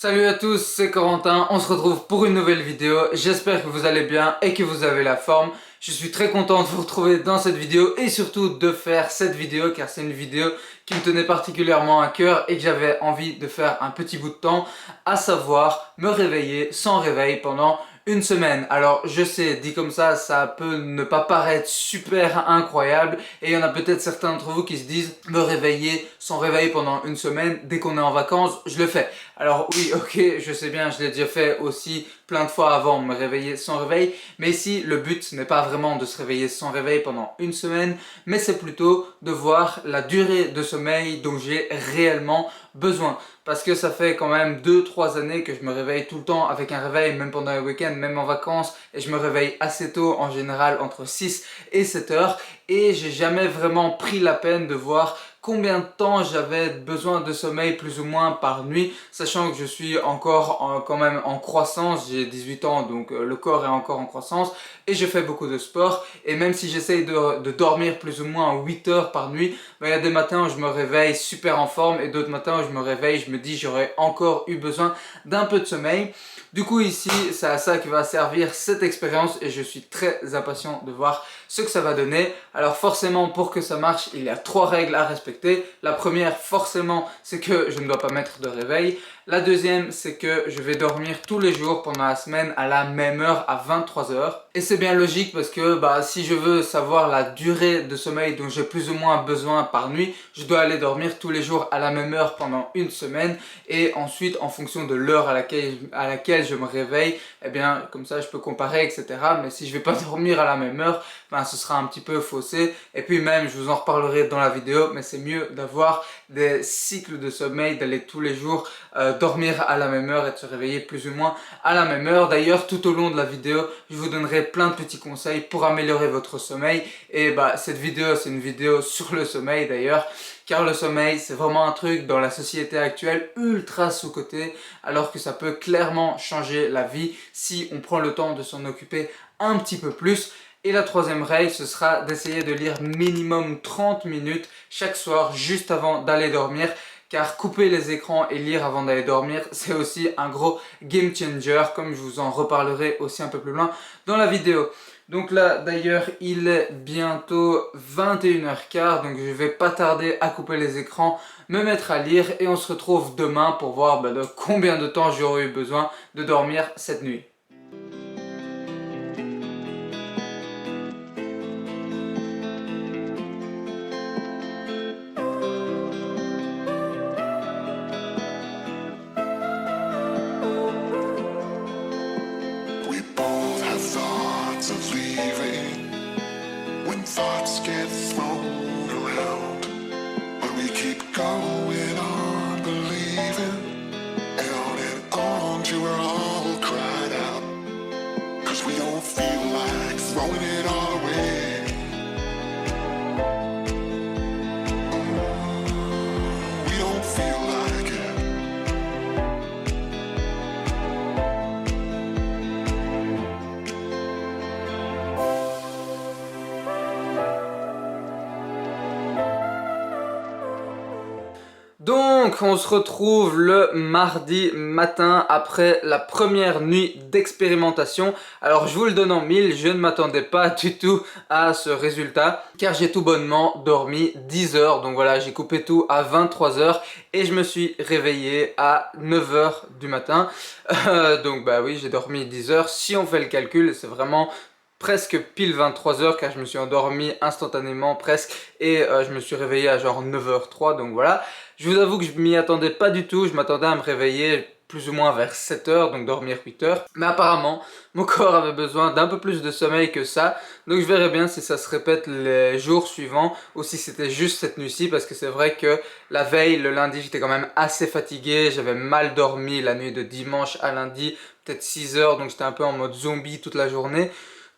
Salut à tous, c'est Corentin, on se retrouve pour une nouvelle vidéo, j'espère que vous allez bien et que vous avez la forme. Je suis très content de vous retrouver dans cette vidéo et surtout de faire cette vidéo car c'est une vidéo qui me tenait particulièrement à cœur et que j'avais envie de faire un petit bout de temps, à savoir me réveiller sans réveil pendant une semaine. Alors je sais, dit comme ça peut ne pas paraître super incroyable et il y en a peut-être certains d'entre vous qui se disent me réveiller sans réveil pendant une semaine, dès qu'on est en vacances, je le fais. Alors oui, ok, je sais bien, je l'ai déjà fait aussi plein de fois avant, me réveiller sans réveil, mais ici le but n'est pas vraiment de se réveiller sans réveil pendant une semaine, mais c'est plutôt de voir la durée de sommeil dont j'ai réellement besoin. Parce que ça fait quand même 2-3 années que je me réveille tout le temps avec un réveil, même pendant les week-ends, même en vacances, et je me réveille assez tôt, en général entre 6 et 7 heures, et j'ai jamais vraiment pris la peine de voir combien de temps j'avais besoin de sommeil plus ou moins par nuit, sachant que je suis encore quand même en croissance, j'ai 18 ans donc le corps est encore en croissance et je fais beaucoup de sport et même si j'essaye de dormir plus ou moins 8 heures par nuit, il y a des matins où je me réveille super en forme et d'autres matins où je me réveille, je me dis j'aurais encore eu besoin d'un peu de sommeil. Du coup ici, c'est à ça que va servir cette expérience et je suis très impatient de voir ce que ça va donner. Alors forcément, pour que ça marche, il y a 3 règles à respecter. La première, forcément, c'est que je ne dois pas mettre de réveil. La deuxième, c'est que je vais dormir tous les jours pendant la semaine à la même heure, à 23 heures. Et c'est bien logique parce que si je veux savoir la durée de sommeil dont j'ai plus ou moins besoin par nuit, je dois aller dormir tous les jours à la même heure pendant une semaine. Et ensuite, en fonction de l'heure à laquelle je me réveille, eh bien, comme ça, je peux comparer, etc. Mais si je vais pas dormir à la même heure, ce sera un petit peu faussé. Et puis même, je vous en reparlerai dans la vidéo, mais c'est mieux d'avoir des cycles de sommeil, d'aller tous les jours dormir à la même heure et de se réveiller plus ou moins à la même heure. D'ailleurs, tout au long de la vidéo, je vous donnerai plein de petits conseils pour améliorer votre sommeil. Et cette vidéo, c'est une vidéo sur le sommeil d'ailleurs. Car le sommeil, c'est vraiment un truc dans la société actuelle ultra sous-coté, alors que ça peut clairement changer la vie si on prend le temps de s'en occuper un petit peu plus. Et la troisième règle, ce sera d'essayer de lire minimum 30 minutes chaque soir, juste avant d'aller dormir. Car couper les écrans et lire avant d'aller dormir, c'est aussi un gros game changer, comme je vous en reparlerai aussi un peu plus loin dans la vidéo. Donc là, d'ailleurs, il est bientôt 21h15, donc je vais pas tarder à couper les écrans, me mettre à lire et on se retrouve demain pour voir de combien de temps j'aurai eu besoin de dormir cette nuit. Thoughts get thrown around, but we keep going on believing, and on till we're all cried out, 'cause we don't feel like throwing it all away. We don't feel like it. Donc, on se retrouve le mardi matin après la première nuit d'expérimentation. Alors, je vous le donne en mille, je ne m'attendais pas du tout à ce résultat, car j'ai tout bonnement dormi 10 heures. Donc voilà, j'ai coupé tout à 23 heures et je me suis réveillé à 9 heures du matin. Donc oui, j'ai dormi 10 heures. Si on fait le calcul, c'est vraiment presque pile 23 heures car je me suis endormi instantanément presque et je me suis réveillé à genre 9h03, donc voilà. Je vous avoue que je m'y attendais pas du tout, je m'attendais à me réveiller plus ou moins vers 7 heures, donc dormir 8 heures. Mais apparemment, mon corps avait besoin d'un peu plus de sommeil que ça, donc je verrai bien si ça se répète les jours suivants ou si c'était juste cette nuit-ci, parce que c'est vrai que la veille, le lundi, j'étais quand même assez fatigué, j'avais mal dormi la nuit de dimanche à lundi, peut-être 6 heures, donc j'étais un peu en mode zombie toute la journée.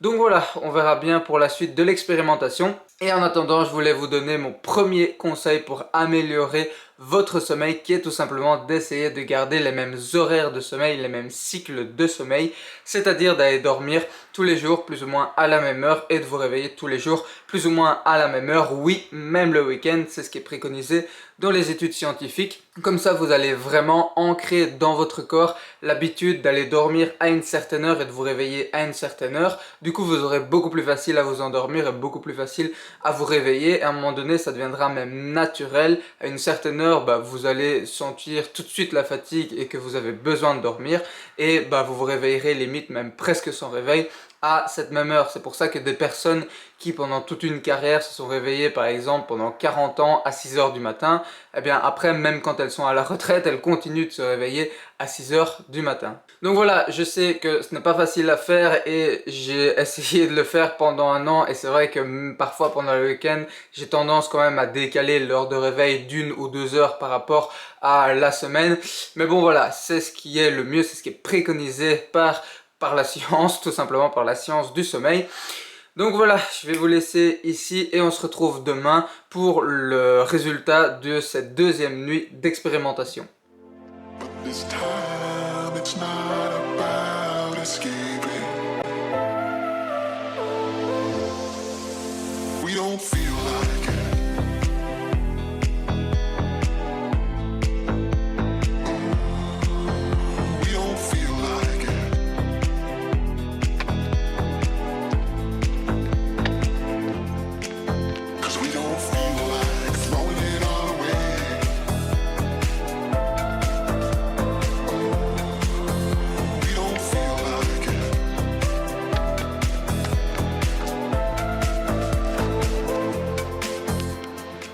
Donc voilà, on verra bien pour la suite de l'expérimentation. Et en attendant, je voulais vous donner mon premier conseil pour améliorer votre sommeil, qui est tout simplement d'essayer de garder les mêmes horaires de sommeil, les mêmes cycles de sommeil, c'est-à-dire d'aller dormir tous les jours plus ou moins à la même heure et de vous réveiller tous les jours plus ou moins à la même heure, oui, même le week-end, c'est ce qui est préconisé dans les études scientifiques. Comme ça, vous allez vraiment ancrer dans votre corps l'habitude d'aller dormir à une certaine heure et de vous réveiller à une certaine heure. Du coup, vous aurez beaucoup plus facile à vous endormir et beaucoup plus facile à vous réveiller. Et à un moment donné, ça deviendra même naturel. À une certaine heure, vous allez sentir tout de suite la fatigue et que vous avez besoin de dormir. Et vous vous réveillerez limite même presque sans réveil à cette même heure. C'est pour ça que des personnes qui pendant toute une carrière se sont réveillées par exemple pendant 40 ans à 6 heures du matin, eh bien après, même quand elles sont à la retraite, elles continuent de se réveiller à 6 heures du matin. Donc voilà, je sais que ce n'est pas facile à faire et j'ai essayé de le faire pendant un an et c'est vrai que parfois pendant le week-end, j'ai tendance quand même à décaler l'heure de réveil d'1 ou 2 heures par rapport à la semaine. Mais bon voilà, c'est ce qui est le mieux, c'est ce qui est préconisé par la science, tout simplement par la science du sommeil. Donc voilà, je vais vous laisser ici et on se retrouve demain pour le résultat de cette deuxième nuit d'expérimentation. This time it's not about escaping. We don't feel like it. We don't feel like it. 'Cause we don't feel like throwing it all away. We don't feel like it.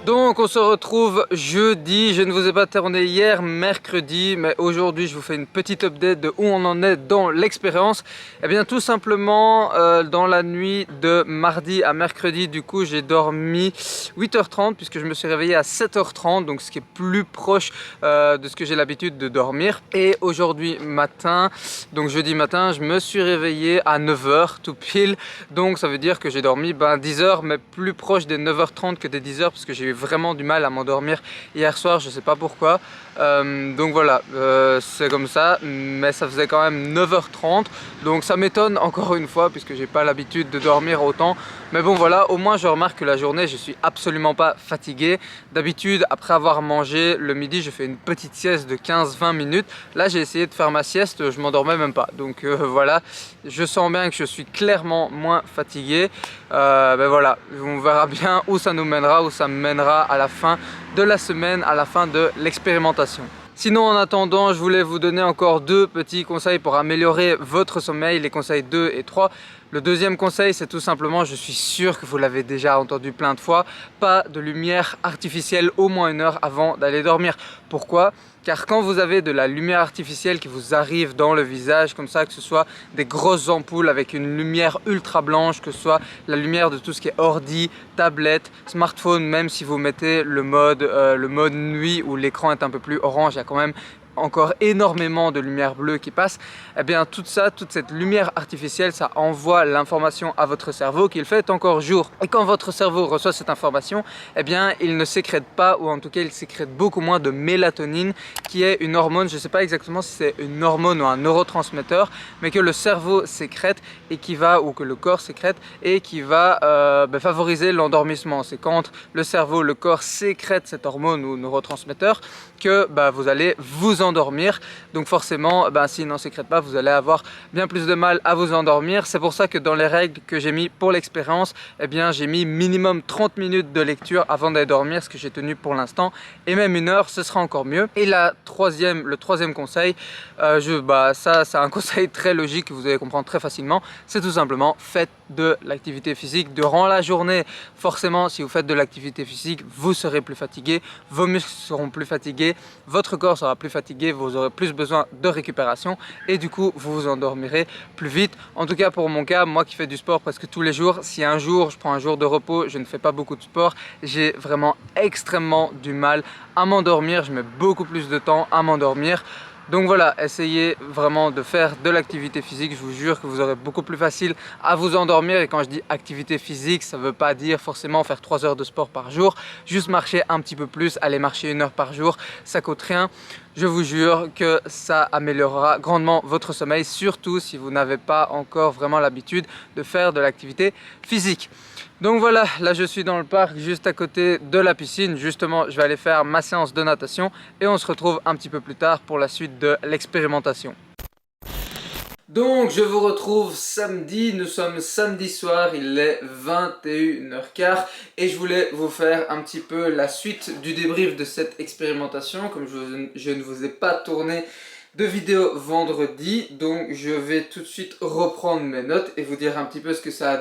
Donc on se retrouve jeudi, je ne vous ai pas tourné hier, mercredi, mais aujourd'hui je vous fais une petite update de où on en est dans l'expérience. Et bien tout simplement dans la nuit de mardi à mercredi, du coup j'ai dormi 8h30 puisque je me suis réveillé à 7h30, donc ce qui est plus proche de ce que j'ai l'habitude de dormir. Et aujourd'hui matin, donc jeudi matin, je me suis réveillé à 9h tout pile, donc ça veut dire que j'ai dormi 10h, mais plus proche des 9h30 que des 10h parce que j'ai eu vraiment du mal à m'endormir hier soir, je sais pas pourquoi. Donc voilà, c'est comme ça, mais ça faisait quand même 9h30, donc ça m'étonne encore une fois puisque j'ai pas l'habitude de dormir autant. Mais bon voilà, au moins je remarque que la journée je suis absolument pas fatigué. D'habitude après avoir mangé le midi je fais une petite sieste de 15-20 minutes. Là j'ai essayé de faire ma sieste, je m'endormais même pas. Donc voilà, je sens bien que je suis clairement moins fatigué. Voilà, on verra bien où ça nous mènera, où ça me mènera à la fin de la semaine, à la fin de l'expérimentation. Sinon en attendant, je voulais vous donner encore deux petits conseils pour améliorer votre sommeil, les conseils 2 et 3. Le deuxième conseil, c'est tout simplement, je suis sûr que vous l'avez déjà entendu plein de fois, pas de lumière artificielle au moins 1 heure avant d'aller dormir. Pourquoi ? Car quand vous avez de la lumière artificielle qui vous arrive dans le visage comme ça, que ce soit des grosses ampoules avec une lumière ultra blanche, que ce soit la lumière de tout ce qui est ordi, tablette, smartphone, même si vous mettez le mode nuit où l'écran est un peu plus orange, il y a quand même encore énormément de lumière bleue qui passe, et bien toute cette lumière artificielle, ça envoie l'information à votre cerveau qu'il fait encore jour. Et quand votre cerveau reçoit cette information, et bien il ne sécrète pas, ou en tout cas il sécrète beaucoup moins de mélatonine, qui est une hormone, je ne sais pas exactement si c'est une hormone ou un neurotransmetteur, mais que le cerveau sécrète et qui va, ou que le corps sécrète et qui va favoriser l'endormissement. C'est quand le cerveau, le corps sécrète cette hormone ou neurotransmetteur que vous allez vous endormir. Donc forcément, s'il n'en sécrète pas, vous allez avoir bien plus de mal à vous endormir. C'est pour ça que dans les règles que j'ai mis pour l'expérience, eh bien j'ai mis minimum 30 minutes de lecture avant d'aller dormir, ce que j'ai tenu pour l'instant, et même 1 heure, ce sera encore mieux. Et le troisième conseil, ça c'est un conseil très logique que vous allez comprendre très facilement, c'est tout simplement faites de l'activité physique durant la journée. Forcément, si vous faites de l'activité physique, vous serez plus fatigué, vos muscles seront plus fatigués, votre corps sera plus fatigué, vous aurez plus besoin de récupération et du coup vous vous endormirez plus vite. En tout cas pour mon cas, moi qui fais du sport presque tous les jours, si un jour je prends un jour de repos, je ne fais pas beaucoup de sport, j'ai vraiment extrêmement du mal à m'endormir, je mets beaucoup plus de temps à m'endormir. Donc voilà, essayez vraiment de faire de l'activité physique. Je vous jure que vous aurez beaucoup plus facile à vous endormir. Et quand je dis activité physique, ça ne veut pas dire forcément faire 3 heures de sport par jour. Juste marcher un petit peu plus, aller marcher 1 heure par jour, ça coûte rien. Je vous jure que ça améliorera grandement votre sommeil, surtout si vous n'avez pas encore vraiment l'habitude de faire de l'activité physique. Donc voilà, là je suis dans le parc juste à côté de la piscine. Justement, je vais aller faire ma séance de natation et on se retrouve un petit peu plus tard pour la suite de l'expérimentation. Donc je vous retrouve samedi, nous sommes samedi soir, il est 21h15 et je voulais vous faire un petit peu la suite du débrief de cette expérimentation. Comme je ne vous ai pas tourné de vidéo vendredi, donc je vais tout de suite reprendre mes notes et vous dire un petit peu ce que ça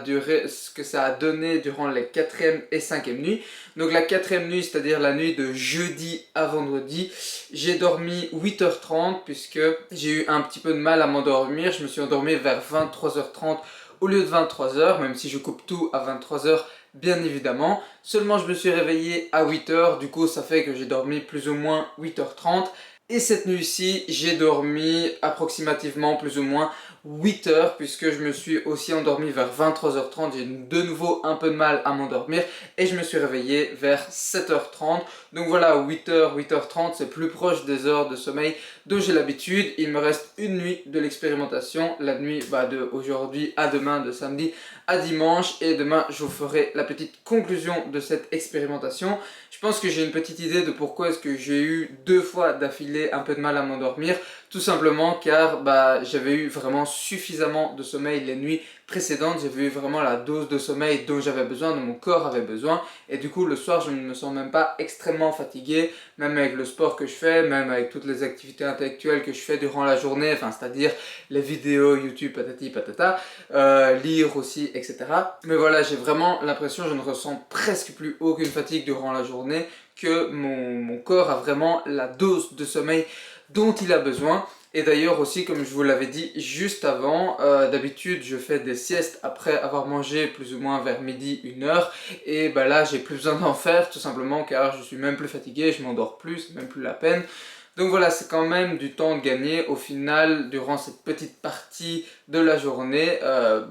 a donné durant les 4e et 5e nuits. Donc la 4e nuit, c'est-à-dire la nuit de jeudi à vendredi, j'ai dormi 8h30 puisque j'ai eu un petit peu de mal à m'endormir. Je me suis endormi vers 23h30 au lieu de 23h, même si je coupe tout à 23h bien évidemment. Seulement je me suis réveillé à 8h, du coup ça fait que j'ai dormi plus ou moins 8h30. Et cette nuit-ci, j'ai dormi approximativement plus ou moins 8 heures puisque je me suis aussi endormi vers 23h30. J'ai de nouveau un peu de mal à m'endormir et je me suis réveillé vers 7h30. Donc voilà, 8h, 8h30, c'est plus proche des heures de sommeil dont j'ai l'habitude. Il me reste une nuit de l'expérimentation, la nuit de aujourd'hui à demain, de samedi à dimanche. Et demain, je vous ferai la petite conclusion de cette expérimentation. Je pense que j'ai une petite idée de pourquoi est-ce que j'ai eu 2 fois d'affilée un peu de mal à m'endormir. Tout simplement car j'avais eu vraiment suffisamment de sommeil les nuits précédentes. J'avais eu vraiment la dose de sommeil dont j'avais besoin, dont mon corps avait besoin. Et du coup, le soir, je ne me sens même pas extrêmement fatigué, même avec le sport que je fais, même avec toutes les activités intellectuelles que je fais durant la journée, enfin, c'est-à-dire les vidéos YouTube, patati patata, lire aussi, etc. Mais voilà, j'ai vraiment l'impression, je ne ressens presque plus aucune fatigue durant la journée, que mon corps a vraiment la dose de sommeil dont il a besoin. Et d'ailleurs aussi, comme je vous l'avais dit juste avant, d'habitude je fais des siestes après avoir mangé plus ou moins vers midi, 1h. Et là j'ai plus besoin d'en faire tout simplement car je suis même plus fatigué, je m'endors plus, c'est même plus la peine. Donc voilà, c'est quand même du temps de gagner au final durant cette petite partie de la journée,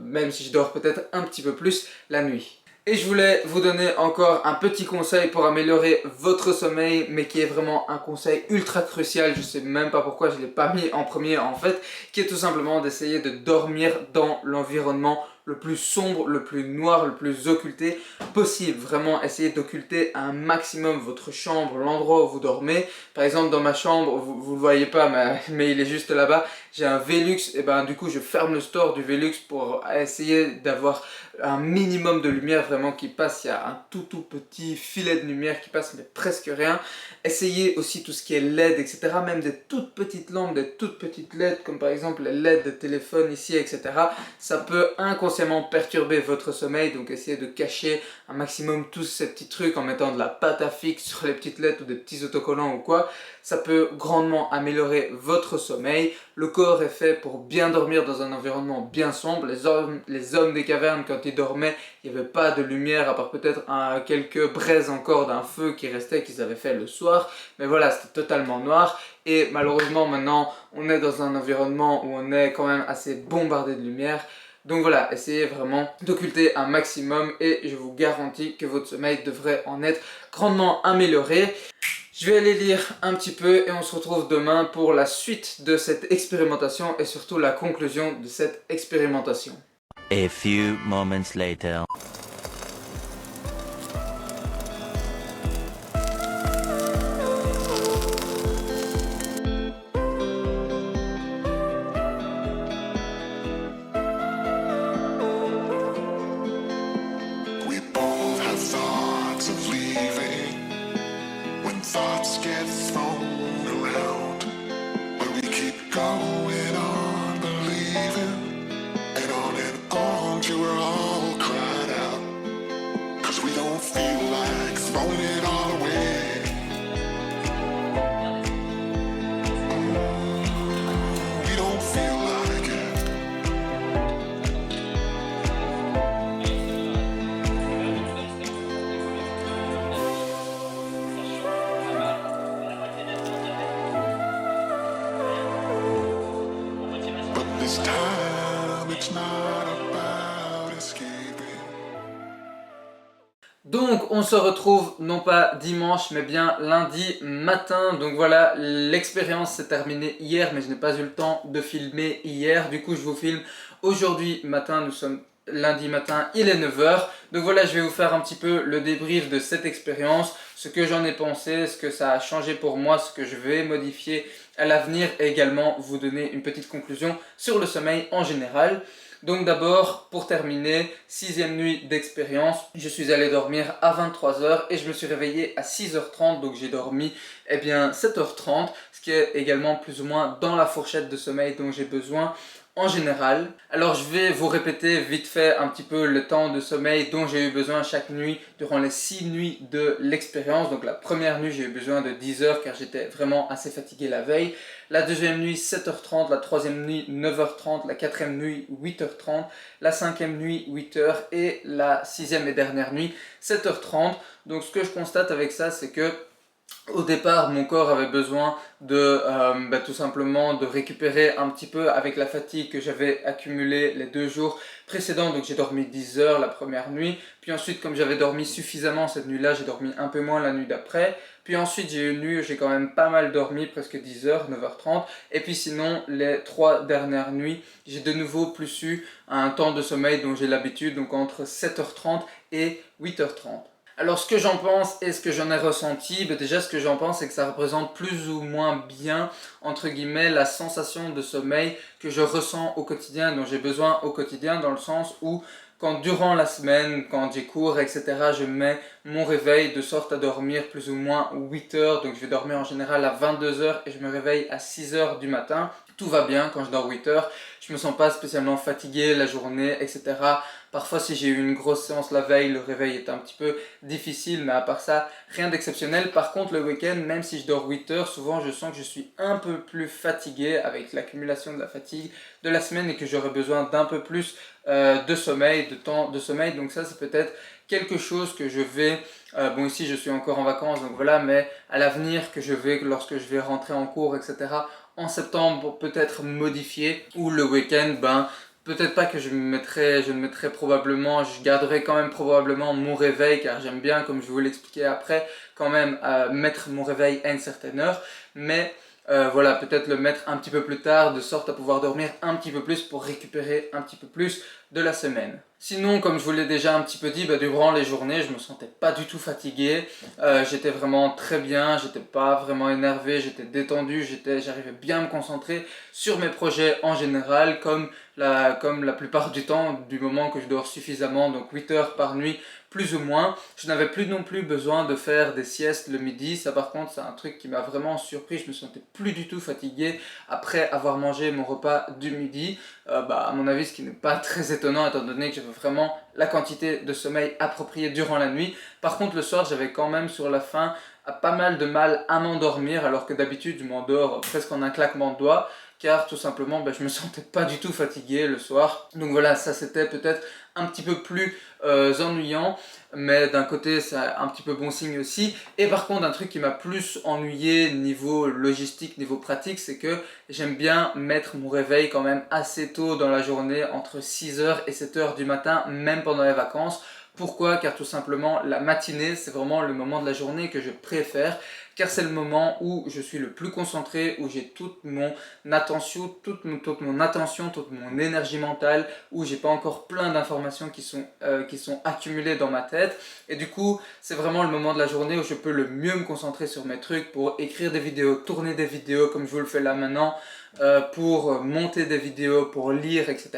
même si je dors peut-être un petit peu plus la nuit. Et je voulais vous donner encore un petit conseil pour améliorer votre sommeil, mais qui est vraiment un conseil ultra crucial, je sais même pas pourquoi je ne l'ai pas mis en premier en fait, qui est tout simplement d'essayer de dormir dans l'environnement le plus sombre, le plus noir, le plus occulté possible. Vraiment essayer d'occulter un maximum votre chambre, l'endroit où vous dormez. Par exemple dans ma chambre, vous le voyez pas mais il est juste là-bas, j'ai un Velux et du coup je ferme le store du Velux pour essayer d'avoir un minimum de lumière vraiment qui passe. Il y a un tout petit filet de lumière qui passe mais presque rien. Essayez aussi tout ce qui est LED, etc. Même des toutes petites lampes, des toutes petites LED comme par exemple les LED de téléphone ici, etc. Ça peut inconsciemment perturber votre sommeil, donc essayez de cacher un maximum tous ces petits trucs en mettant de la pâte à fixe sur les petites LED ou des petits autocollants ou quoi. Ça peut grandement améliorer votre sommeil. Le corps est fait pour bien dormir dans un environnement bien sombre. Les hommes des cavernes, quand ils dormaient, il n'y avait pas de lumière à part peut-être quelques braises encore d'un feu qui restait qu'ils avaient fait le soir. Mais voilà, c'était totalement noir. Et malheureusement maintenant, on est dans un environnement où on est quand même assez bombardé de lumière. Donc voilà, essayez vraiment d'occulter un maximum et je vous garantis que votre sommeil devrait en être grandement amélioré. Je vais aller lire un petit peu et on se retrouve demain pour la suite de cette expérimentation et surtout la conclusion de cette expérimentation. A few moments later. We both have thoughts of leaving when thoughts get thrown around. But we keep going on believing, and on till we're all cried out. this time it's not about escaping. Donc on se retrouve non pas dimanche mais bien lundi matin. Donc voilà, l'expérience s'est terminée hier mais je n'ai pas eu le temps de filmer hier. Du coup je vous filme aujourd'hui matin, nous sommes lundi matin, il est 9 h. Donc voilà, je vais vous faire un petit peu le débrief de cette expérience, ce que j'en ai pensé, ce que ça a changé pour moi, ce que je vais modifier à l'avenir et également vous donner une petite conclusion sur le sommeil en général. Donc d'abord, pour terminer, 6e nuit d'expérience, je suis allé dormir à 23 h et je me suis réveillé à 6 h 30, donc j'ai dormi 7 h 30, ce qui est également plus ou moins dans la fourchette de sommeil dont j'ai besoin en général. Alors je vais vous répéter vite fait un petit peu le temps de sommeil dont j'ai eu besoin chaque nuit durant les 6 nuits de l'expérience. Donc la première nuit j'ai eu besoin de 10 h car j'étais vraiment assez fatigué la veille. La deuxième nuit 7 h 30, la troisième nuit 9 h 30, la quatrième nuit 8 h 30, la cinquième nuit 8 h et la sixième et dernière nuit 7 h 30. Donc ce que je constate avec ça, c'est que au départ, mon corps avait besoin de tout simplement de récupérer un petit peu avec la fatigue que j'avais accumulée les 2 jours précédents. Donc j'ai dormi 10 h la première nuit. Puis ensuite, comme j'avais dormi suffisamment cette nuit-là, j'ai dormi un peu moins la nuit d'après. Puis ensuite, j'ai eu une nuit où j'ai quand même pas mal dormi, presque 10 h, 9 h 30. Et puis sinon, les 3 dernières nuits, j'ai de nouveau plus eu un temps de sommeil dont j'ai l'habitude, donc entre 7 h 30 et 8 h 30. Alors ce que j'en pense et ce que j'en ai ressenti, déjà ce que j'en pense c'est que ça représente plus ou moins bien, entre guillemets, la sensation de sommeil que je ressens au quotidien, dont j'ai besoin au quotidien, dans le sens où quand durant la semaine, quand j'ai cours, etc., je mets mon réveil de sorte à dormir plus ou moins 8 h, donc je vais dormir en général à 22 h et je me réveille à 6 h du matin. Tout va bien quand je dors 8 h, je me sens pas spécialement fatigué la journée, etc. Parfois si j'ai eu une grosse séance la veille, le réveil est un petit peu difficile, mais à part ça, rien d'exceptionnel. Par contre le week-end, même si je dors 8 h, souvent je sens que je suis un peu plus fatigué avec l'accumulation de la fatigue de la semaine et que j'aurais besoin d'un peu plus de sommeil, de temps de sommeil. Donc ça c'est peut-être quelque chose que je vais, bon ici je suis encore en vacances donc voilà, mais à l'avenir que je vais, lorsque je vais rentrer en cours, etc., en septembre peut-être modifier, ou le week-end, peut-être pas que je ne mettrai probablement, je garderai quand même probablement mon réveil car j'aime bien, comme je vous l'expliquais après, quand même mettre mon réveil à une certaine heure, mais voilà, peut-être le mettre un petit peu plus tard de sorte à pouvoir dormir un petit peu plus pour récupérer un petit peu plus de la semaine. Sinon, comme je vous l'ai déjà un petit peu dit, durant les journées, je me sentais pas du tout fatigué, j'étais vraiment très bien, j'étais pas vraiment énervé, j'étais détendu, j'arrivais bien à me concentrer sur mes projets en général, comme la plupart du temps, du moment que je dors suffisamment, donc 8 h par nuit, plus ou moins. Je n'avais plus non plus besoin de faire des siestes le midi, ça par contre c'est un truc qui m'a vraiment surpris, je me sentais plus du tout fatigué après avoir mangé mon repas du midi, à mon avis ce qui n'est pas très étonnant étant donné que j'avais vraiment la quantité de sommeil appropriée durant la nuit. Par contre le soir j'avais quand même sur la fin pas mal de mal à m'endormir alors que d'habitude je m'endors presque en un claquement de doigts, car tout simplement je me sentais pas du tout fatigué le soir. Donc voilà, ça c'était peut-être un petit peu plus ennuyant, mais d'un côté c'est un petit peu bon signe aussi. Et par contre un truc qui m'a plus ennuyé niveau logistique, niveau pratique, c'est que j'aime bien mettre mon réveil quand même assez tôt dans la journée, entre 6 h et 7 h du matin, même pendant les vacances. Pourquoi? Car tout simplement la matinée c'est vraiment le moment de la journée que je préfère, car c'est le moment où je suis le plus concentré, où j'ai toute mon attention, toute mon énergie mentale, où j'ai pas encore plein d'informations qui sont accumulées dans ma tête. Et du coup c'est vraiment le moment de la journée où je peux le mieux me concentrer sur mes trucs pour écrire des vidéos, tourner des vidéos comme je vous le fais là maintenant, pour monter des vidéos, pour lire, etc.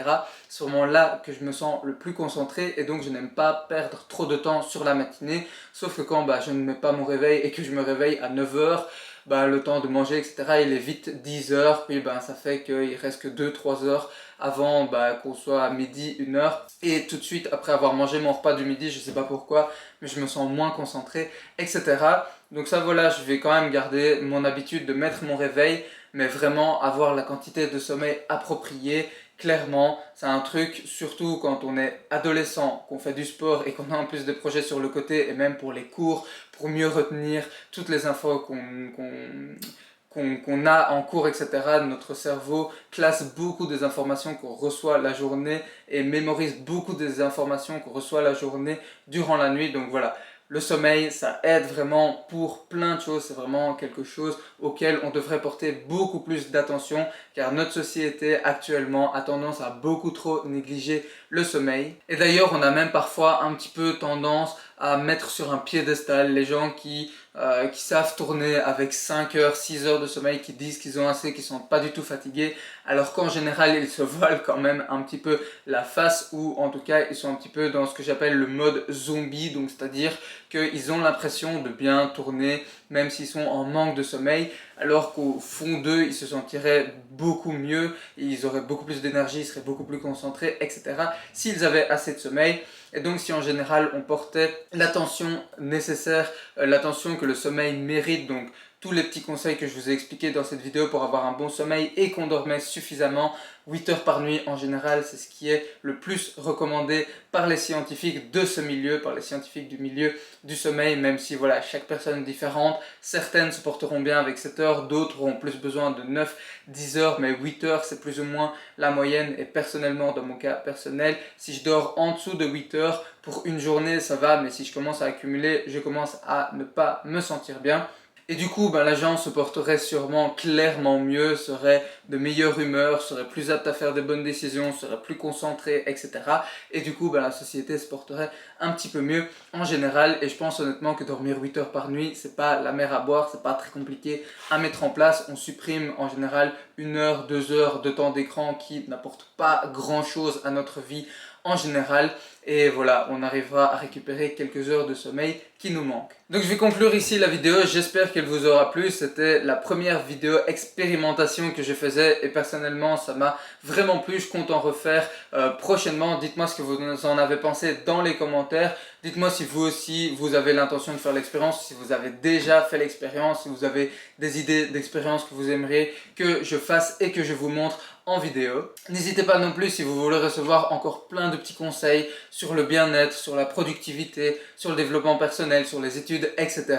C'est vraiment là que je me sens le plus concentré et donc je n'aime pas perdre trop de temps sur la matinée, sauf que quand je ne mets pas mon réveil et que je me réveille à 9 h, le temps de manger, etc., il est vite 10 h, puis ça fait qu'il reste que 2-3 heures avant qu'on soit à midi, 1 h, et tout de suite après avoir mangé mon repas du midi, je sais pas pourquoi, mais je me sens moins concentré, etc. Donc ça voilà, je vais quand même garder mon habitude de mettre mon réveil, mais vraiment avoir la quantité de sommeil appropriée. Clairement, c'est un truc, surtout quand on est adolescent, qu'on fait du sport et qu'on a en plus des projets sur le côté, et même pour les cours, pour mieux retenir toutes les infos qu'on a en cours, etc. Notre cerveau classe beaucoup des informations qu'on reçoit la journée et mémorise beaucoup des informations qu'on reçoit la journée durant la nuit. Donc voilà, le sommeil, ça aide vraiment pour plein de choses. C'est vraiment quelque chose auquel on devrait porter beaucoup plus d'attention car notre société actuellement a tendance à beaucoup trop négliger le sommeil. Et d'ailleurs, on a même parfois un petit peu tendance à mettre sur un piédestal les gens qui savent tourner avec 5 heures, 6 heures de sommeil, qui disent qu'ils ont assez, qui sont pas du tout fatigués, alors qu'en général ils se voilent quand même un petit peu la face, ou en tout cas ils sont un petit peu dans ce que j'appelle le mode zombie, donc c'est-à-dire qu'ils ont l'impression de bien tourner même s'ils sont en manque de sommeil, alors qu'au fond d'eux ils se sentiraient beaucoup mieux, ils auraient beaucoup plus d'énergie, ils seraient beaucoup plus concentrés, etc. s'ils avaient assez de sommeil. Et donc si en général on portait l'attention nécessaire, l'attention que le sommeil mérite, donc tous les petits conseils que je vous ai expliqués dans cette vidéo pour avoir un bon sommeil et qu'on dormait suffisamment, 8 heures par nuit en général, c'est ce qui est le plus recommandé par les scientifiques de ce milieu, par les scientifiques du milieu du sommeil, même si voilà, chaque personne est différente. Certaines se porteront bien avec 7 heures, d'autres auront plus besoin de 9-10 heures, mais 8 heures c'est plus ou moins la moyenne. Et personnellement, dans mon cas personnel, si je dors en dessous de 8 heures pour une journée, ça va, mais si je commence à accumuler, je commence à ne pas me sentir bien. Et du coup, la gens se porterait sûrement clairement mieux, serait de meilleure humeur, serait plus apte à faire de bonnes décisions, serait plus concentré, etc. Et du coup, la société se porterait un petit peu mieux en général. Et je pense honnêtement que dormir 8 heures par nuit, c'est pas la mer à boire, c'est pas très compliqué à mettre en place. On supprime en général 1 heure, 2 heures de temps d'écran qui n'apporte pas grand chose à notre vie en général, et voilà, on arrivera à récupérer quelques heures de sommeil qui nous manquent. Donc je vais conclure ici la vidéo, j'espère qu'elle vous aura plu. C'était la première vidéo expérimentation que je faisais et personnellement ça m'a vraiment plu. Je compte en refaire prochainement. Dites-moi ce que vous en avez pensé dans les commentaires. Dites-moi si vous aussi vous avez l'intention de faire l'expérience, si vous avez déjà fait l'expérience, si vous avez des idées d'expérience que vous aimeriez que je fasse et que je vous montre en vidéo. N'hésitez pas non plus si vous voulez recevoir encore plein de petits conseils sur le bien-être, sur la productivité, sur le développement personnel, sur les études, etc.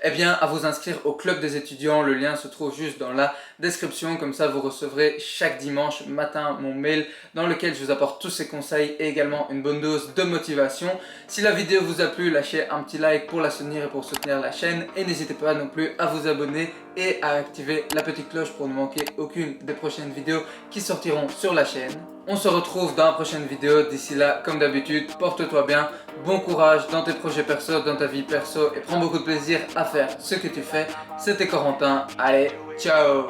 Eh bien, à vous inscrire au club des étudiants. Le lien se trouve juste dans la description. Comme ça, vous recevrez chaque dimanche matin mon mail dans lequel je vous apporte tous ces conseils et également une bonne dose de motivation. Si la vidéo vous a plu, lâchez un petit like pour la soutenir et pour soutenir la chaîne. Et n'hésitez pas non plus à vous abonner et à activer la petite cloche pour ne manquer aucune des prochaines vidéos qui sortiront sur la chaîne. On se retrouve dans la prochaine vidéo. D'ici là, comme d'habitude, porte-toi bien, bon courage dans tes projets perso, dans ta vie perso et prends beaucoup de plaisir à faire ce que tu fais. C'était Corentin, allez, ciao!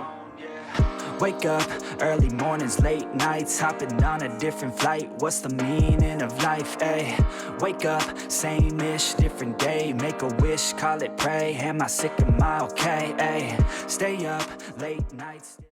Wake up, early mornings, late nights, hopping on a different flight. What's the meaning of life, ayy? Wake up, same-ish, different day. Make a wish, call it pray. Am I sick, am I okay, ayy? Stay up, late nights.